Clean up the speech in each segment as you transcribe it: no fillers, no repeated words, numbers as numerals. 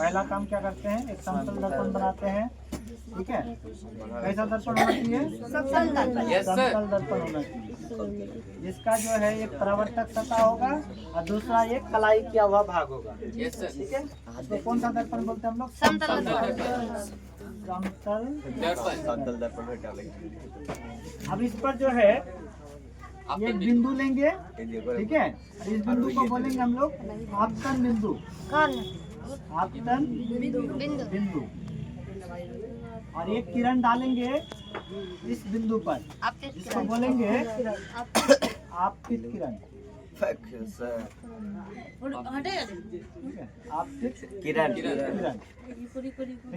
पहला काम क्या करते हैं, एक समतल दर्पण बनाते हैं। ठीक है, कैसा दर्पण होना चाहिए? समतल दर्पण होना चाहिए, जिसका जो है एक परावर्तक सतह होगा और दूसरा एक कलाई किया हुआ भाग होगा। ठीक है, तो कौन सा दर्पण बोलते हैं हम लोग? समतल दर्पण। अब इस पर जो है एक बिंदु लेंगे। ठीक है, इस बिंदु को बोलेंगे हम लोग आपतन बिंदु। आपतन बिंदु। और एक किरण डालेंगे इस बिंदु पर, इसको बोलेंगे आपतित किरण। आपतित किरण। ठीक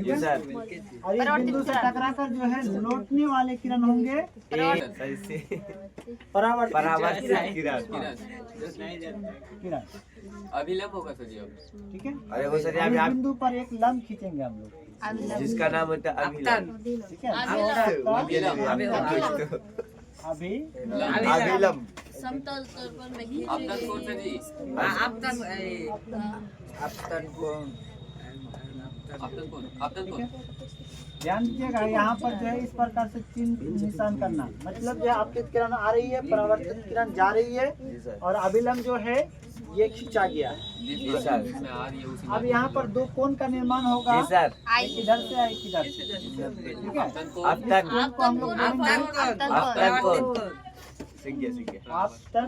है, और इस बिंदु से टकराकर जो है लौटने वाले किरण होंगे परावर्तित किरण। अभिलंब होगा सर जी। ठीक है, अरे वो सर इस बिंदु पर एक लंब खींचेंगे हम लोग, जिसका नाम होता है अभिलंब। ठीक है, अभिलंब। समतल दर्पण में आपतन कौन सा जी? आपतन कौन? ध्यान दीजिएगा, यहाँ पर जो है इस प्रकार से चिन्ह निशान करना, मतलब जो आपतित किरण आ रही है, परावर्तित किरण जा रही है और अभिलंब जो है ये खींचा गया है। अब यहाँ पर दो कोण का निर्माण होगा, एक इधर से एक इधर से। ठीक है, आपतन को हम लोग बोलेंगे आपतन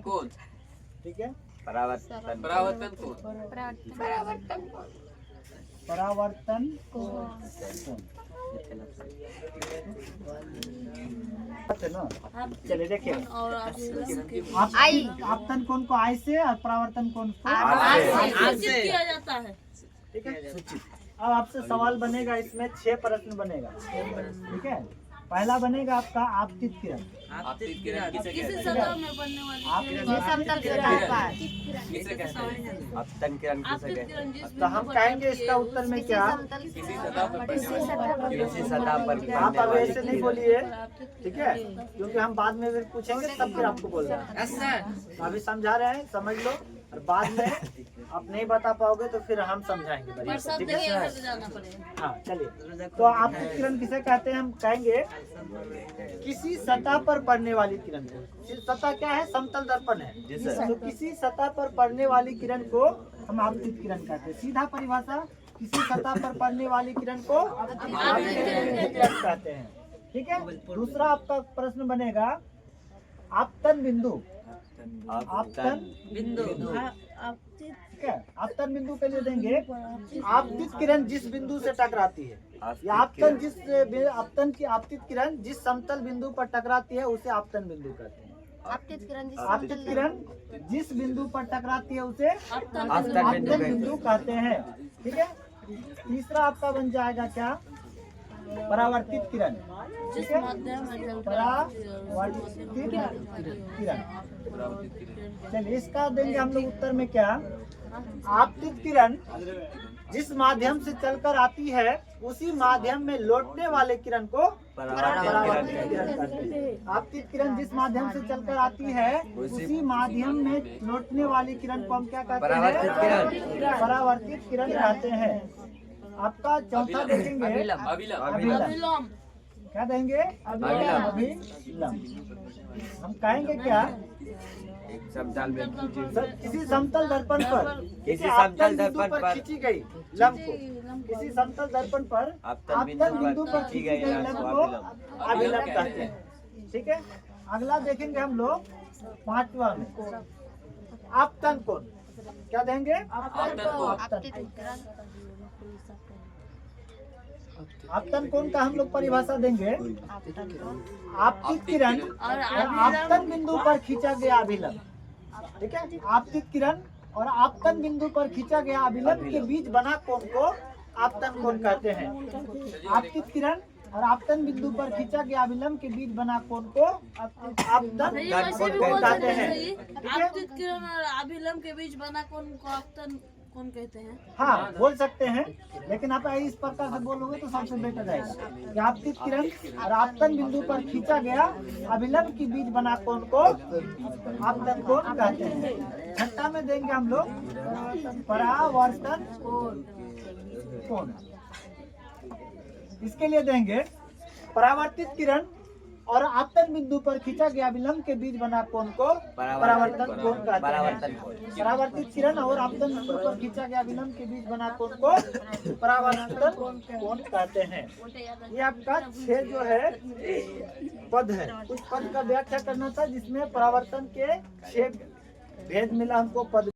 कोण। ठीक है, परावर्तन परावर्तन कोण। चलिए देखिए, आपतन कोण को आई से और परावर्तन कोण को आर से किया जाता है। ठीक है, अब आपसे सवाल बनेगा, इसमें 6 प्रश्न बनेगा। ठीक है, पहला बनेगा आपका आपतित किरण। किसी सतह में बनने वाली आपतन किरण किसे कहते हैं? तो हम कहेंगे इसका उत्तर में क्या? किसी सतह पर आप अब ऐसे नहीं बोलिए, ठीक है, क्योंकि हम बाद में फिर पूछेंगे तब फिर आपको बोलना है। अभी समझा रहे हैं, समझ लो, और बाद में आप नहीं बता पाओगे तो फिर हम समझाएंगे। ठीक है, हाँ चलिए। तो आपतित किरण किसे कहते हैं? हम कहेंगे किसी सतह पर पड़ने वाली किरण को। सतह क्या है? समतल दर्पण है। तो किसी सतह पर पड़ने वाली किरण को हम आपतित किरण कहते हैं। सीधा परिभाषा, किसी सतह पर पड़ने वाली किरण को आपतित किरण कहते हैं। ठीक है, दूसरा आपका प्रश्न बनेगा आपतन बिंदु। आपतन बिंदु। ठीक है, आपतन बिंदु के लिए देंगे आपतित किरण जिस बिंदु से टकराती है, या आपतन की आपतित किरण जिस समतल बिंदु पर टकराती है उसे आपतन बिंदु कहते हैं। आपतित किरण जिस बिंदु पर टकराती है उसे आपतन बिंदु कहते हैं। ठीक है, तीसरा आपका बन जाएगा क्या? परावर्तित किरण। ठीक है, परावर्तित किरण। चलिए, इसका देंगे हम लोग उत्तर में क्या? आपतित किरण जिस माध्यम से चलकर आती है उसी माध्यम में लौटने वाले किरण को परावर्तित किरण कहते हैं। आपतित किरण जिस माध्यम से चलकर आती है उसी माध्यम में लौटने वाली किरण को हम क्या कहते हैं? परावर्तित किरण कहते हैं। आपका चौथा देखेंगे अभिलंब। क्या देंगे? अभिलंब। हम कहेंगे क्या? किसी समतल दर्पण पर खींची गई लंब को, किसी समतल दर्पण पर आपतन बिंदु पर खींची गई लंब को अभिलंब कहते हैं। ठीक है, अगला देखेंगे हम लोग 5वां में आपतन कोण। क्या देंगे? आपतन कोण का हम लोग परिभाषा देंगे आपतित किरण और आपतन बिंदु पर खींचा गया अभिलंब। ठीक है, आपतित किरण और आपतन बिंदु पर खींचा गया अभिलंब के बीच बना कोण को आपतन कोण कहते हैं। आपतित किरण और आपतन बिंदु पर खींचा गया अभिलंब के बीच बना कोण को आपतन कोण कहते हैं। आपतित किरण और अभिलंब के बीच बना कोण को आपतन कौन कहते हैं? हाँ बोल सकते हैं, लेकिन आप इस प्रकार से बोलोगे तो सबसे बेटर रहेगा कि आपतित किरण और आपतन बिंदु पर खींचा गया अभिलंब की बीज बना कोण को आपतन कोण कहते हैं। छठा में देंगे हम लोग परावर्तन कोण। इसके लिए देंगे परावर्तित किरण और आपतन बिंदु पर खींचा गया विलंब के बीच बना कोण को परावर्तन कोण कहते हैं। परावर्तित किरण और आपतन बिंदु पर खींचा गया विलंब के बीच बना कोण को परावर्तन कोण कहते हैं। ये आपका 6 जो है पद है, उस पद का व्याख्या करना था जिसमें परावर्तन के 6 भेद मिला हमको पद।